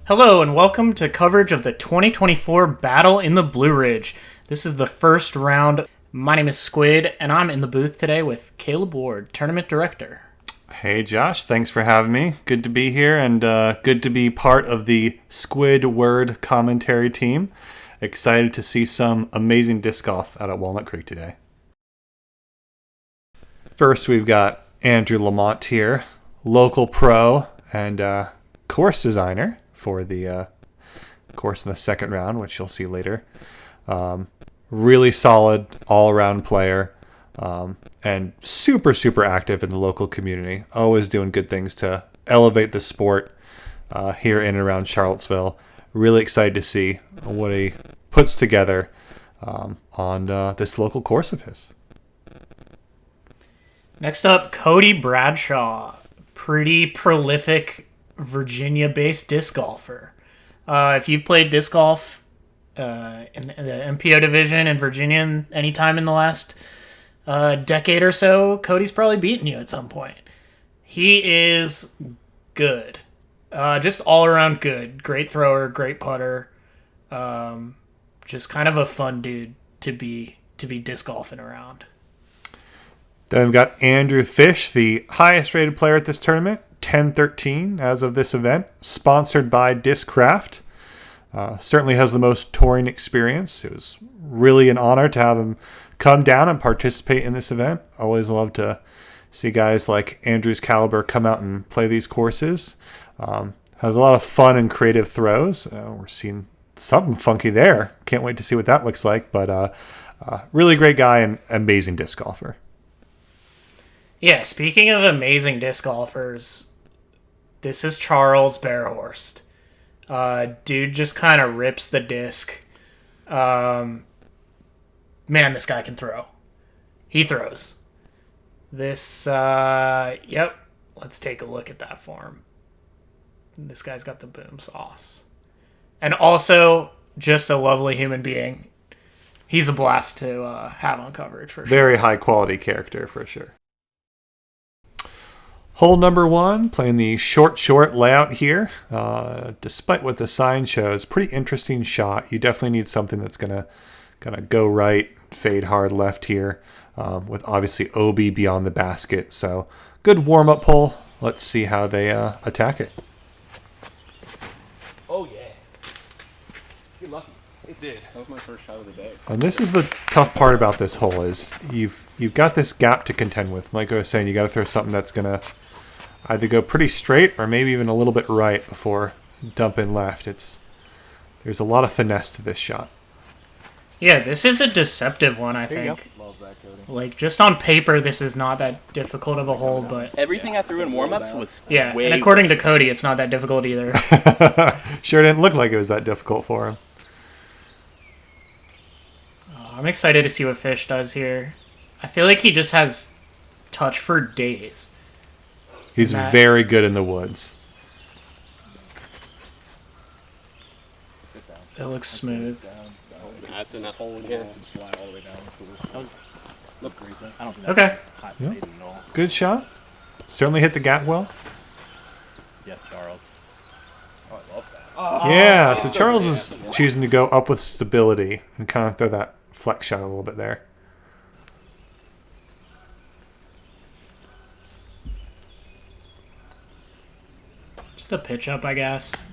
Hello and welcome to coverage of the 2024 Battle in the Blue Ridge. This is the first round. My name is Squid, and I'm in the booth today with Caleb Ward, Tournament Director. Hey Josh, thanks for having me. Good to be here and good to be part of the Squid Word commentary team. Excited to see some amazing disc golf out at Walnut Creek today. First, we've got Andrew Lamont here, local pro and course designer for the course in the second round, which you'll see later. Really solid all-around player and super active in the local community. Always doing good things to elevate the sport here in and around Charlottesville. Really excited to see what he puts together on this local course of his. Next up, Cody Bradshaw, pretty prolific Virginia-based disc golfer. If you've played disc golf in the MPO division in Virginia any time in the last decade or so, Cody's probably beaten you at some point. He is good. Just all around good. Great thrower, great putter. Just kind of a fun dude to be disc golfing around. Then we've got Andrew Fish, the highest rated player at this tournament, 10-13 as of this event, sponsored by Discraft. Certainly has the most touring experience. It was really an honor to have him come down and participate in this event. Always love to see guys like Andrew's caliber come out and play these courses. Has a lot of fun and creative throws. We're seeing something funky there. Can't wait to see what that looks like. But really great guy and amazing disc golfer. Yeah, speaking of amazing disc golfers, this is Charles Bearhorst. Dude just kind of rips the disc. Man, this guy can throw. He throws. This, yep. Let's take a look at that form. This guy's got the boom sauce. And also, just a lovely human being. He's a blast to have on coverage, for sure. Very high quality character, for sure. Hole number 1, playing the short layout here. Despite what the sign shows, pretty interesting shot. You definitely need something that's gonna go right, fade hard left here, with obviously OB beyond the basket. So good warm-up hole. Let's see how they attack it. Oh yeah, you're lucky. It did. That was my first shot of the day. And this is the tough part about this hole is you've got this gap to contend with. Like I was saying, you got to throw something that's gonna either go pretty straight or maybe even a little bit right before dumping left. There's a lot of finesse to this shot. Yeah, this is a deceptive one, I think. Love that, Cody. Like, just on paper, this is not that difficult of a hole, but... Everything I threw in warm-ups was Yeah, way and according to Cody, it's not that difficult either. Sure didn't look like it was that difficult for him. I'm excited to see what Fish does here. I feel like he just has touch for days. He's very good in the woods. It looks smooth. That's in that hole again. Slide all the way down. Look great. I don't think Okay. hot Yeah. at all. Good shot. Certainly hit the gap well. Yes, Charles. Oh, I love that. Yeah, so Charles is choosing to go up with stability and kind of throw that flex shot a little bit there. Just a pitch up, I guess.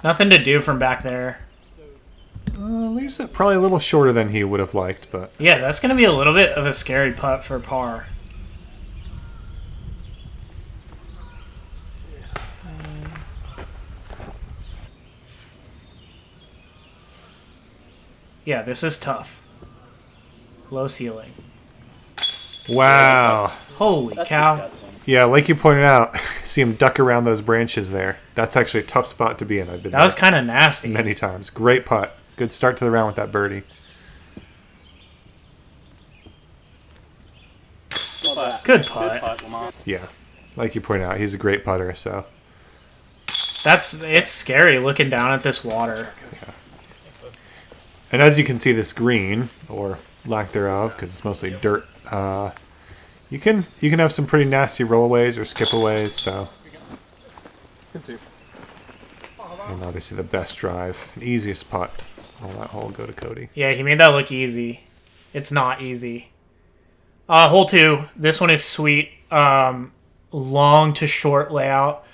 Nothing to do from back there. Leaves it probably a little shorter than he would have liked, but... Yeah, that's going to be a little bit of a scary putt for par. Yeah, this is tough. Low ceiling. Wow. Holy cow. Yeah, like you pointed out, see him duck around those branches there. That's actually a tough spot to be in. I've been That was there kind of nasty. many times. Great putt. Good start to the round with that birdie. Good putt. Yeah, like you pointed out, he's a great putter, so... It's scary looking down at this water. Yeah. And as you can see, this green, or lack thereof, because it's mostly dirt, you can have some pretty nasty rollaways or skipaways, so... And obviously the best drive and easiest putt on that hole go to Cody. Yeah, he made that look easy. It's not easy. Hole 2. This one is sweet. Long to short layout.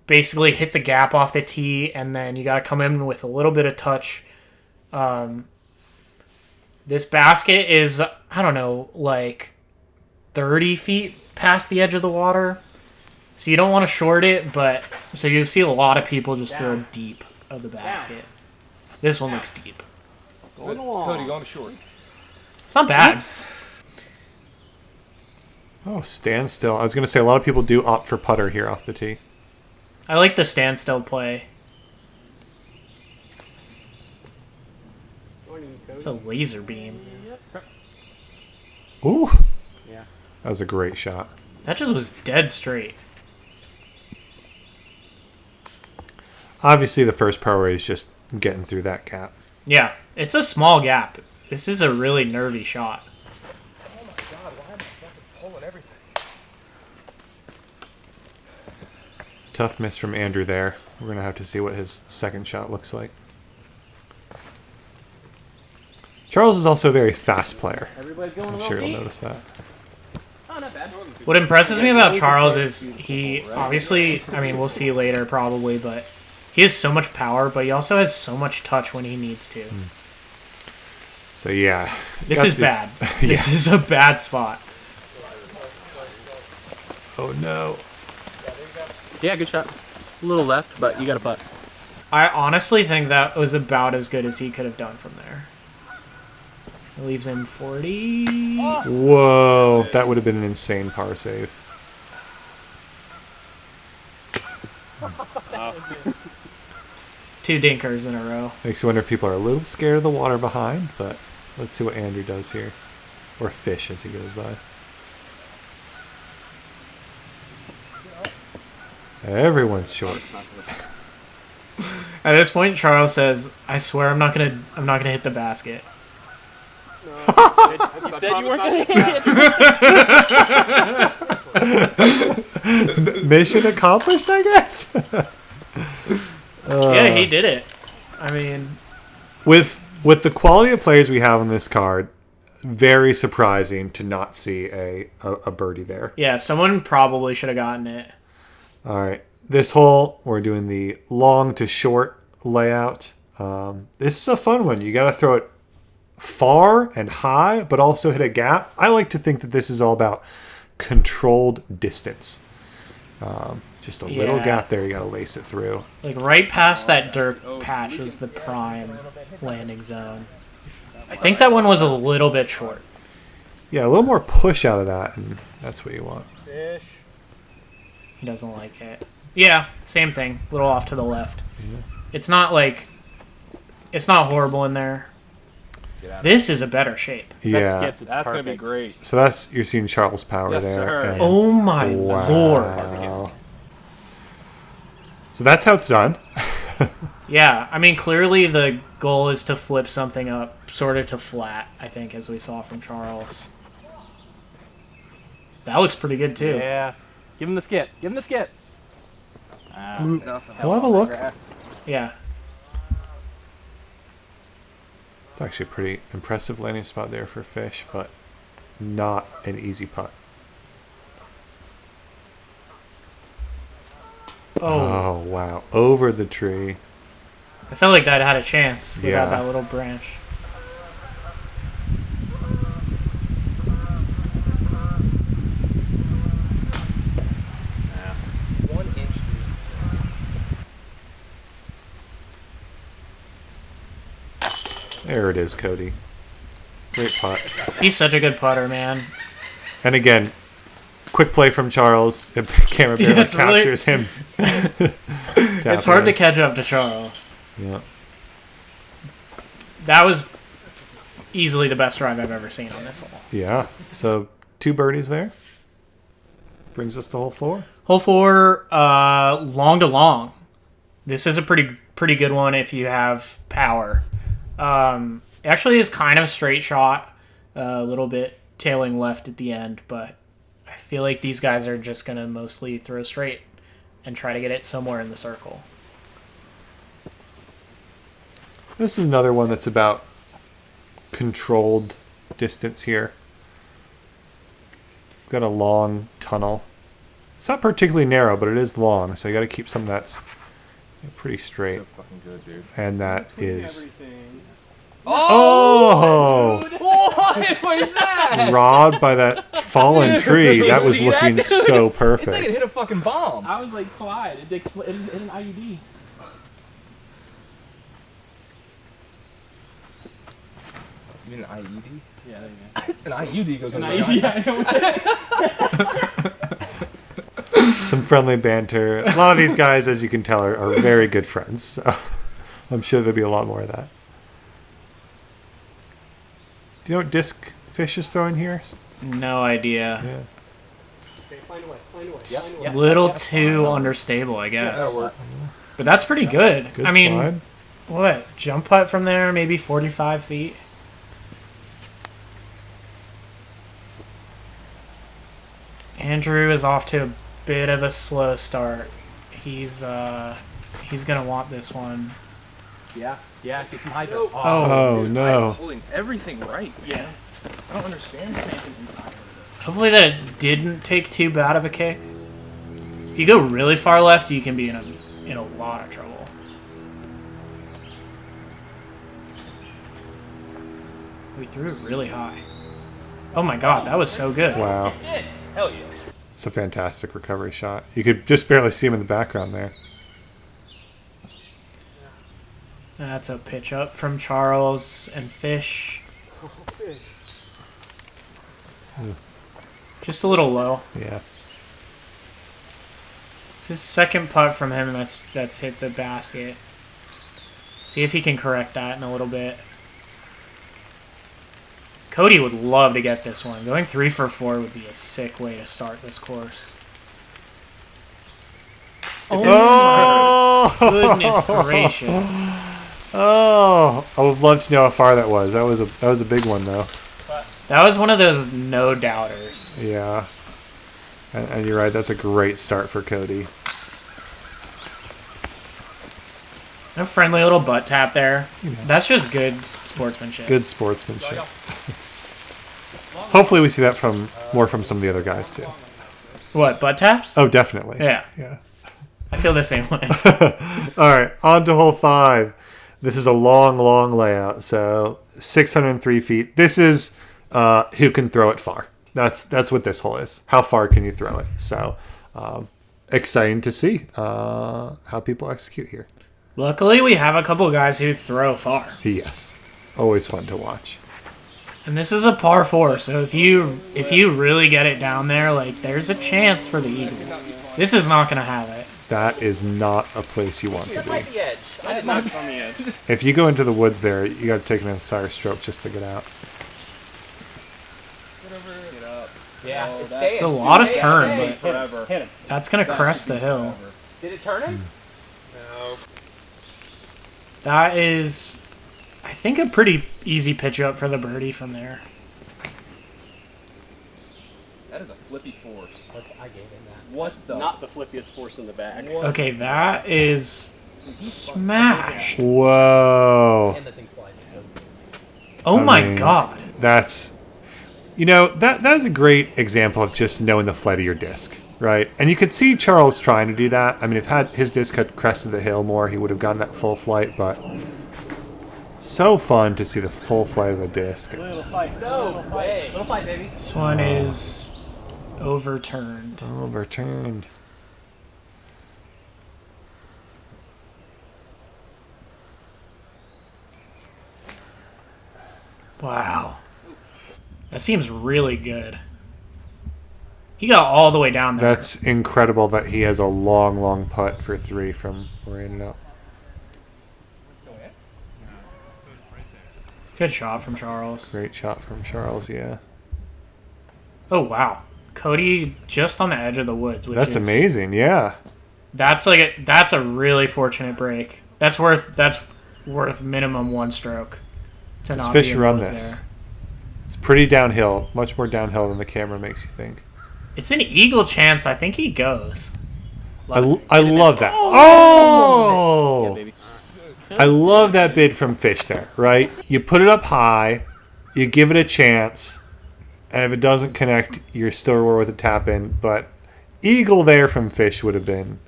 Basically hit the gap off the tee, and then you got to come in with a little bit of touch. This basket is, I don't know, like 30 feet past the edge of the water. So you don't want to short it, but so you see a lot of people just throw deep of the basket. This one looks deep. Going along. Cody, going short. It's not bad. Oops. Oh, standstill. I was going to say a lot of people do opt for putter here off the tee. I like the standstill play. It's a laser beam. Ooh. Yeah. That was a great shot. That just was dead straight. Obviously, the first priority is just getting through that gap. Yeah, it's a small gap. This is a really nervy shot. Oh my god, why am I fucking pulling everything? Tough miss from Andrew there. We're going to have to see what his second shot looks like. Charles is also a very fast player. Everybody's going I'm a sure little you'll deep. notice that. Oh, not bad. What impresses me about Charles is he obviously, I mean, we'll see later probably, but he has so much power, but he also has so much touch when he needs to. So, yeah. This is bad. This is a bad spot. Oh, no. Yeah, good shot. A little left, but you got a putt. I honestly think that was about as good as he could have done from there. It leaves him 40. Whoa. That would have been an insane par save. Two dinkers in a row. Makes you wonder if people are a little scared of the water behind, but let's see what Andrew does here. Or Fish as he goes by. Everyone's short. At this point, Charles says, "I swear I'm not gonna hit the basket." You said you weren't going to hit it. Mission accomplished, I guess. Yeah, he did it. I mean, With the quality of players we have on this card, very surprising to not see a birdie there. yeah, someone probably should have gotten it. All right. This hole, we're doing the long to short layout. This is a fun one. You got to throw it far and high, but also hit a gap. I like to think that this is all about controlled distance. Just a little Yeah. gap there. You got to lace it through. Like right past that dirt patch was the prime landing zone. I think that one was a little bit short. Yeah, a little more push out of that, and that's what you want. Fish. He doesn't like it. Yeah, same thing. A little off to the left. Yeah. It's not horrible in there. This is a better shape. Yeah. That's going to be great. So you're seeing Charles' power Yes, there. sir. and- Oh my lord. Wow. So that's how it's done. Yeah, I mean, clearly the goal is to flip something up sort of to flat, I think, as we saw from Charles. That looks pretty good, too. Yeah. Give him the skit. Give him the skit. We'll have a look. Yeah. It's actually a pretty impressive landing spot there for Fish, but not an easy putt. Oh, wow. Over the tree. I felt like that had a chance without Yeah. that little branch. There it is, Cody. Great putt. He's such a good putter, man. And again, quick play from Charles. The camera barely it's really- captures him. It's hard to catch up to Charles. Yeah. That was easily the best drive I've ever seen on this hole. Yeah. So 2 birdies there. Brings us to hole 4. Hole 4, long to long. This is a pretty good one if you have power. It actually is kind of a straight shot, a little bit tailing left at the end, but I feel like these guys are just going to mostly throw straight and try to get it somewhere in the circle. This is another one that's about controlled distance here. Got a long tunnel. It's not particularly narrow, but it is long, so you got to keep something that's pretty straight. So fucking good, dude. And that is Oh! What is that? robbed by that fallen tree. That was See that, looking dude? so It's like it perfect. hit a fucking bomb. I was like, slide. It hit an IUD. You mean an IUD? Yeah, there you An IUD goes go. An on the IUD, I know. Some friendly banter. A lot of these guys, as you can tell, are very good friends. So I'm sure there'll be a lot more of that. Do you know what disc fish is throwing here? No idea. Yeah. Okay, find a way. Find a way. Yep. Find a way. Yep. Little too understable, I guess. That'll work. But that's pretty good. Good I mean, slide. what? Jump putt from there, maybe 45 feet? Andrew is off to a bit of a slow start. He's gonna want this one. Yeah, get some high Oh. Oh, dude, no. I'm holding everything right. Yeah. I don't understand. Hopefully that didn't take too bad of a kick. If you go really far left, you can be in a lot of trouble. We threw it really high. Oh my god, that was so good. Wow. Hell yeah. It's a fantastic recovery shot. You could just barely see him in the background there. That's a pitch up from Charles and Fish. Just a little low. Yeah. It's his second putt from him that's hit the basket. See if he can correct that in a little bit. Cody would love to get this one. Going 3 for 4 would be a sick way to start this course. Oh! Goodness gracious. Oh! I would love to know how far that was. That was a big one, though. That was one of those no doubters. Yeah. And you're right. That's a great start for Cody. A friendly little butt tap there. You know. That's just good sportsmanship. Good sportsmanship. Hopefully we see that more from some of the other guys, too. What, butt taps? Oh, definitely. Yeah. Yeah. I feel the same way. All right, on to hole 5. This is a long, long layout, so 603 feet. This is who can throw it far. That's what this hole is. How far can you throw it? So exciting to see how people execute here. Luckily, we have a couple guys who throw far. Yes, always fun to watch. And this is a par 4, so if you really get it down there, like, there's a chance for the eagle. This is not going to have it. That is not a place you want to be. the edge. I did not from the edge. If you go into the woods there, you got to take an entire stroke just to get out. Get up. Yeah, Oh, it's that- staying. It's a lot of It's turn, staying. but Forever. Hit him. that's going to crest the hill. Did it turn him? No. That is, I think, a pretty easy pitch up for the birdie from there. That is a flippy force. I gave him that. What the? Not the flippiest force in the bag. Okay, that is smashed. Whoa. And the thing flies. Oh I my mean, god. That's, that is a great example of just knowing the flight of your disc, right? And you could see Charles trying to do that. I mean, if his disc had crested the hill more, he would have gotten that full flight, but so fun to see the full flight of a disc. Little fight. No way. Little fight, baby. This one is overturned. Overturned. Wow. That seems really good. He got all the way down there. That's incredible that he has a long, long putt for 3 from where he ended up. Good shot from Charles. Great shot from Charles, yeah. Oh wow. Cody just on the edge of the woods. Which That's is amazing, yeah. That's a really fortunate break. That's worth minimum 1 stroke. To Does not Fish be in the run woods this? there. It's pretty downhill, much more downhill than the camera makes you think. It's an eagle chance. I think he goes. I love that. Oh! Yeah, baby. I love that bid from Fish there, right? You put it up high, you give it a chance, and if it doesn't connect, you're still rewarded with a tap in. But eagle there from Fish would have been.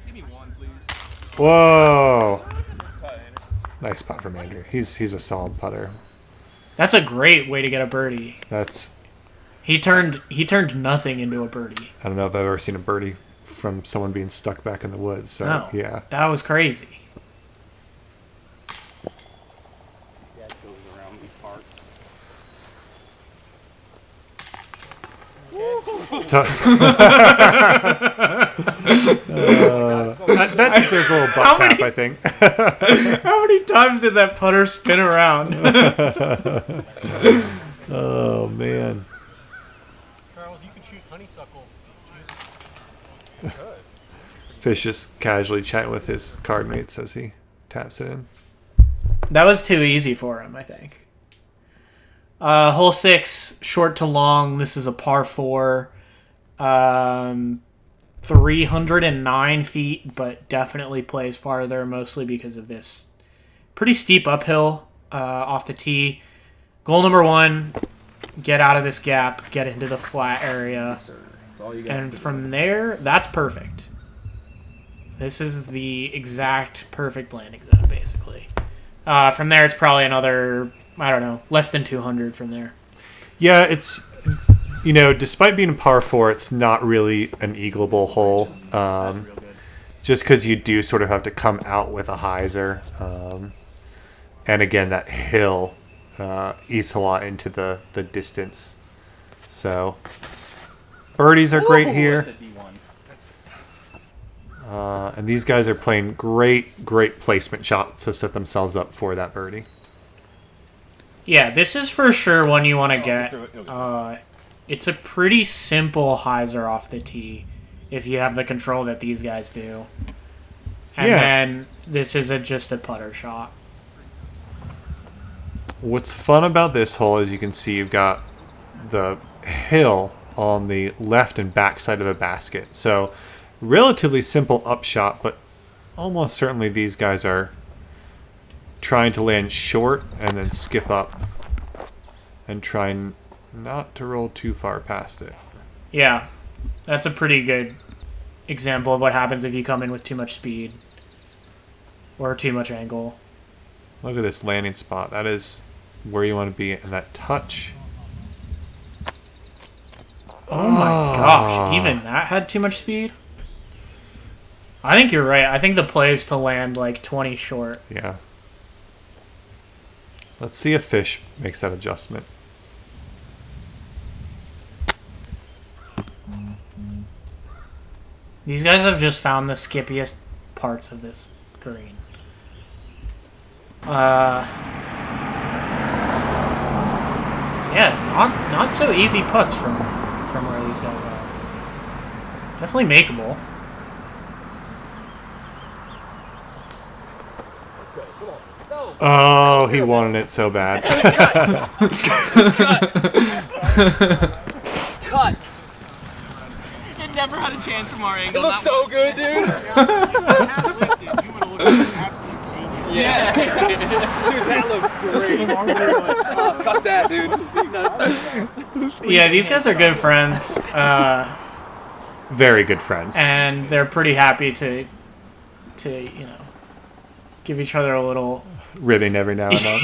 Give me one, please. Whoa! Nice putt from Andrew. He's a solid putter. That's a great way to get a birdie. That's. He turned nothing into a birdie. I don't know if I've ever seen a birdie from someone being stuck back in the woods. So No, yeah. that was crazy. Yeah, it goes around these parts. That deserves a little butt tap, I think. How many times did that putter spin around? Oh man. Charles, you can shoot honeysuckle. Fish just casually chatting with his card mates as he taps it in. That was too easy for him, I think. Hole 6, short to long. This is a par 4. 309 feet, but definitely plays farther, mostly because of this pretty steep uphill off the tee. Goal number 1, get out of this gap, get into the flat area. And from there, that's perfect. This is the exact perfect landing zone, basically. From there, it's probably another, I don't know, less than 200 from there. Yeah, it's, despite being a par 4, it's not really an eagleable hole. Just because you do sort of have to come out with a hyzer. And again, that hill eats a lot into the distance. So, birdies are great here. And these guys are playing great placement shots to set themselves up for that birdie. Yeah, this is for sure one you want to get. It's a pretty simple hyzer off the tee if you have the control that these guys do. And then this is just a putter shot. What's fun about this hole is you can see you've got the hill on the left and back side of the basket. So relatively simple upshot, but almost certainly these guys are trying to land short and then skip up and trying not to roll too far past it. Yeah, that's a pretty good example of what happens if you come in with too much speed or too much angle. Look at this landing spot. That is where you want to be, and that touch. Oh my gosh, even that had too much speed? I think you're right. I think the play is to land like 20 short. Yeah. Let's see if Fish makes that adjustment. These guys have just found the skippiest parts of this green. Yeah, not so easy putts from where these guys are. Definitely makeable. Oh, he wanted it so bad. Cut! It never had a chance from our angle. It looks so good, dude! Yeah! Dude, that looks great. Cut that, dude. Yeah, these guys are good friends. Very good friends. And they're pretty happy to give each other a little ribbing every now and then.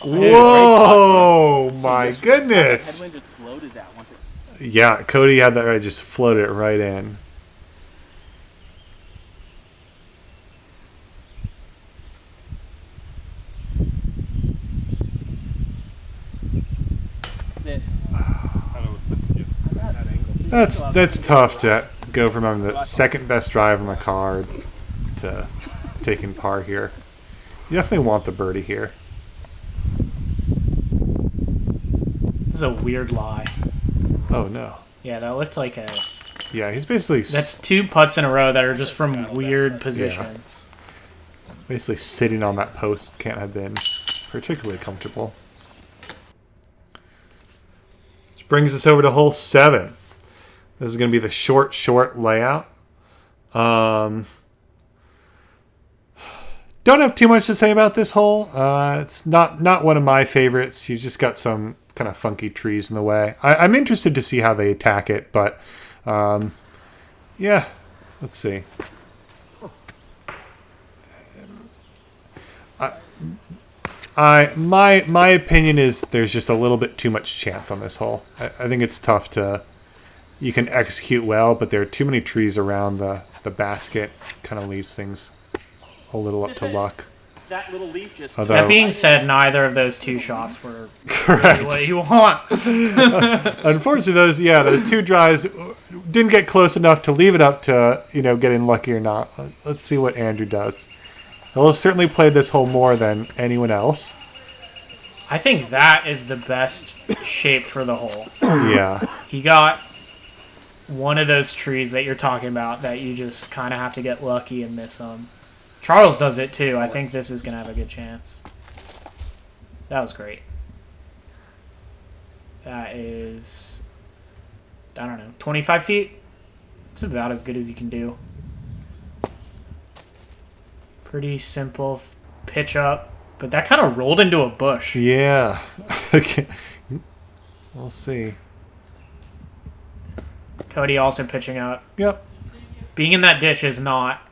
Whoa, my goodness. Yeah, Cody had that right, just floated it right in. That's tough to go from having the second best drive on the card to taking par here. You definitely want the birdie here. This is a weird lie. Oh no. Yeah, that looked like a... Yeah, he's basically... That's 2 putts in a row that are just from weird positions. Yeah. Basically sitting on that post can't have been particularly comfortable. brings us over to hole 7. This is going to be the short layout. Don't have too much to say about this hole. It's not one of my favorites. You've just got some kind of funky trees in the way. I'm interested to see how they attack it, but yeah, let's see. My opinion is there's just a little bit too much chance on this hole. I think it's tough to. You can execute well, but there are too many trees around the basket. Kind of leaves things a little up to luck. That little leaf just. Although, That being said, neither of those 2 shots were correct. really what you want. Unfortunately, those 2 drives didn't get close enough to leave it up to getting lucky or not. Let's see what Andrew does. He'll have certainly played this hole more than anyone else. I think that is the best shape for the hole. Yeah. He got one of those trees that you're talking about that you just kind of have to get lucky and miss them. Charles does it too. I think this is going to have a good chance. That was great. That is, I don't know, 25 feet? It's about as good as you can do. Pretty simple pitch up, but that kind of rolled into a bush. Yeah. Okay. We'll see. Cody also pitching up. Yep. Being in that ditch is not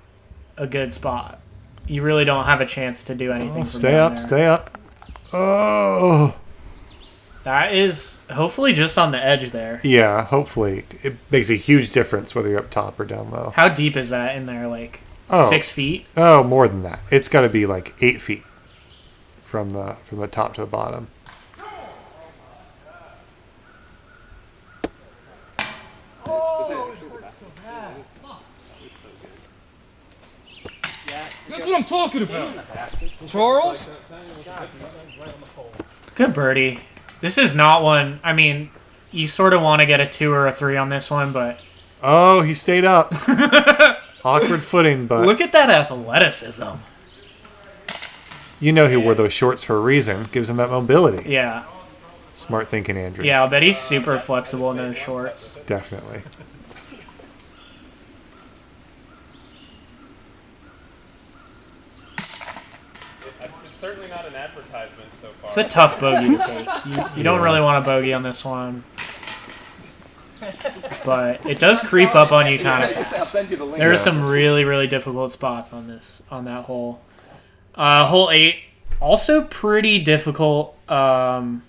a good spot. You really don't have a chance to do anything. Stay up, stay up. Oh. That is hopefully just on the edge there. Yeah, hopefully. It makes a huge difference whether you're up top or down low. How deep is that in there? Like 6 feet? Oh, more than that. It's got to be like 8 feet from the top to the bottom. That's what I'm talking about. Charles? Good birdie. This is not one. I mean, you sort of want to get a 2 or a 3 on this one, but. Oh, he stayed up. Awkward footing, but. Look at that athleticism. He wore those shorts for a reason. Gives him that mobility. Yeah. Smart thinking, Andrew. Yeah, I'll bet he's super flexible in those shorts. Definitely. It's certainly not an advertisement so far. It's a tough bogey to take. You don't really want a bogey on this one. But it does creep up on you kind of fast. There are some really, really difficult spots on that hole. Hole 8, also pretty difficult. They're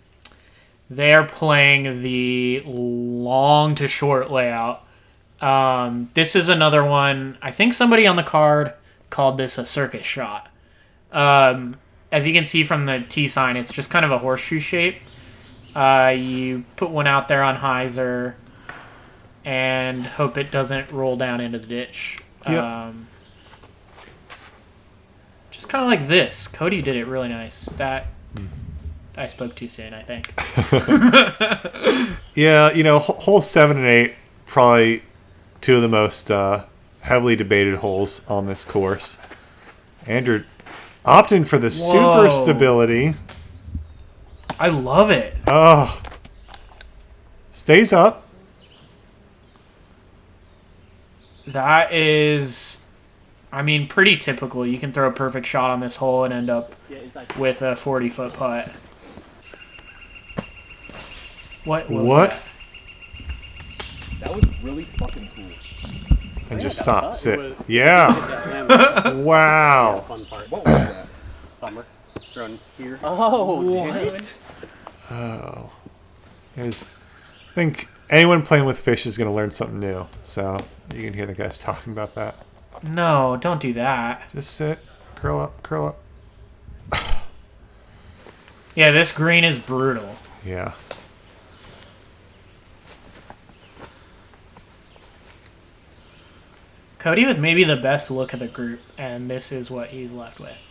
playing the long to short layout. This is another one. I think somebody on the card called this a circus shot. As you can see from the T sign, it's just kind of a horseshoe shape. You put one out there on hyzer and hope it doesn't roll down into the ditch. Yep. Just kind of like this. Cody did it really nice. That I spoke too soon, I think. Yeah, hole 7 and 8, probably 2 of the most heavily debated holes on this course. Andrew opting for the super stability. I love it. Oh. Stays up. That is, I mean, pretty typical. You can throw a perfect shot on this hole and end up with a 40-foot putt. What was that? That was really fucking cool. And just stop. Sit. Yeah. Wow. Fun part. What was that? Thumber. Thrown here. Oh, what? Oh. I think anyone playing with fish is going to learn something new. So you can hear the guys talking about that. No, don't do that. Just sit. Curl up. Curl up. Yeah, this green is brutal. Yeah. Cody with maybe the best look of the group, and this is what he's left with.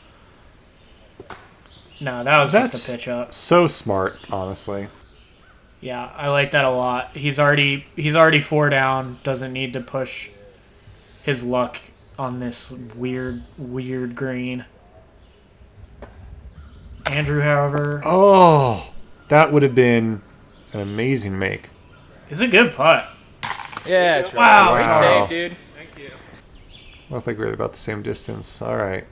No, that was just a pitch up. So smart, honestly. Yeah, I like that a lot. He's already 4 down, doesn't need to push his luck on this weird green. Andrew, however... Oh, that would have been an amazing make. It's a good putt. Yeah, Charles. Wow. Wow. Great save, dude. Looks like we're about the same distance. All right.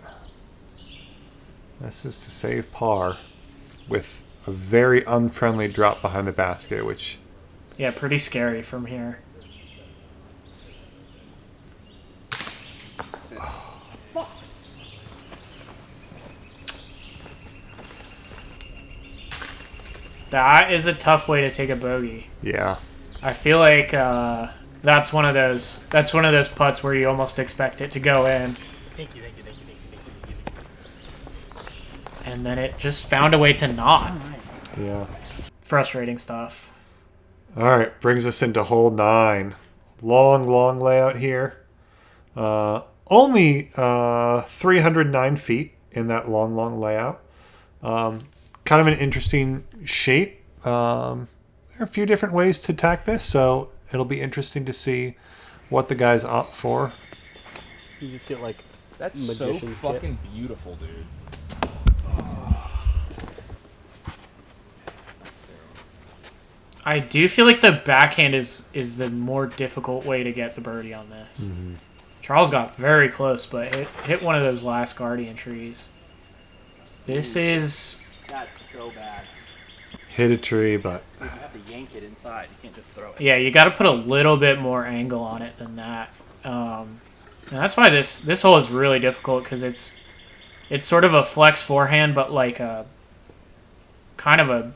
This is to save par with a very unfriendly drop behind the basket, which... Yeah, pretty scary from here. That is a tough way to take a bogey. Yeah. I feel like that's one of those putts where you almost expect it to go in. Thank you. And then it just found a way to not. Yeah. Frustrating stuff. All right, brings us into hole 9. Long layout here. Only 309 feet in that long layout. Kind of an interesting shape. There are a few different ways to attack this, so it'll be interesting to see what the guys opt for. You just get like That's so magician's fucking beautiful, dude. I do feel like the backhand is the more difficult way to get the birdie on this. Mm-hmm. Charles got very close, but hit one of those last guardian trees. This is... That's so bad. Hit a tree, but You have to yank it inside. You can't just throw it. Yeah, you got to put a little bit more angle on it than that. And that's why this hole is really difficult, because it's sort of a flex forehand, but like a kind of a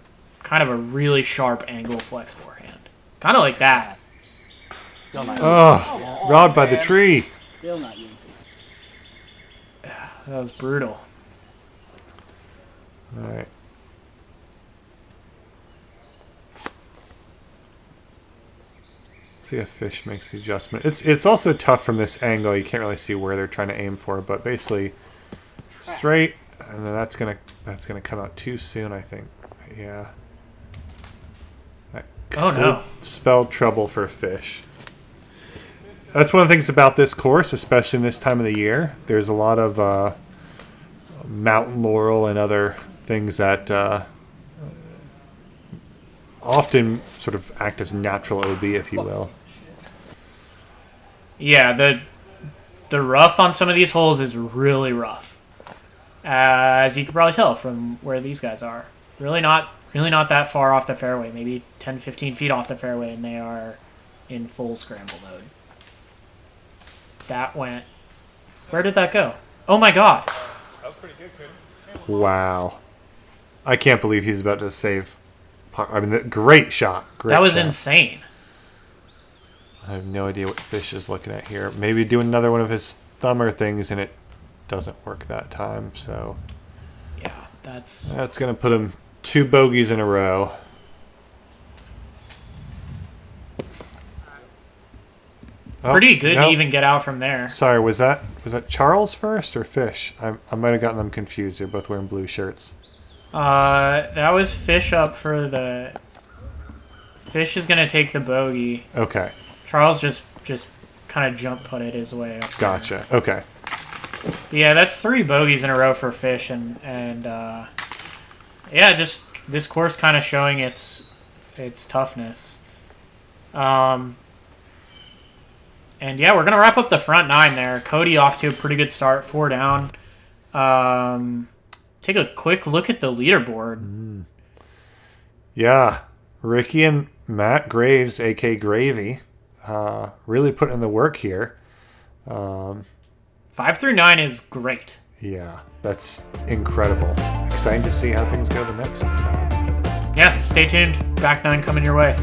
really sharp angle flex forehand, kind of like that. Still not. robbed by the tree. Still not yanking. That was brutal. All right. See if Fish makes the adjustment. It's also tough from this angle. You can't really see where they're trying to aim for, but basically straight, and then that's gonna come out too soon, I think. Yeah. That Oh, no. could spell trouble for Fish. That's one of the things about this course, especially in this time of the year. There's a lot of mountain laurel and other things that often sort of act as natural OB, if you will. Yeah, the rough on some of these holes is really rough, as you can probably tell from where these guys are. Really not that far off the fairway, maybe 10, 15 feet off the fairway, and they are in full scramble mode. That went... Where did that go? Oh my god! That was pretty good, Chris. Wow. I can't believe he's about to save... I mean, great shot. Great That was shot. insane. I have no idea what Fish is looking at here. Maybe doing another one of his thumber things, and it doesn't work that time, so... Yeah, that's... That's going to put him 2 bogeys in a row. Oh, Pretty good no. to even get out from there. Sorry, was that Charles first or Fish? I might have gotten them confused. They're both wearing blue shirts. That was Fish up for the... Fish is going to take the bogey. Okay, Charles just kind of jump putted his way up. gotcha. Okay. But yeah, that's 3 bogeys in a row for Fish, and yeah, just this course kind of showing its toughness. And yeah, we're gonna wrap up the front 9 there. Cody off to a pretty good start, 4 down. Take a quick look at the leaderboard. Yeah, Ricky and Matt Graves, a.k.a. Gravy, really putting in the work here. 5 through 9 is great. Yeah, that's incredible. Exciting to see how things go the next time. Yeah, stay tuned. Back 9 coming your way.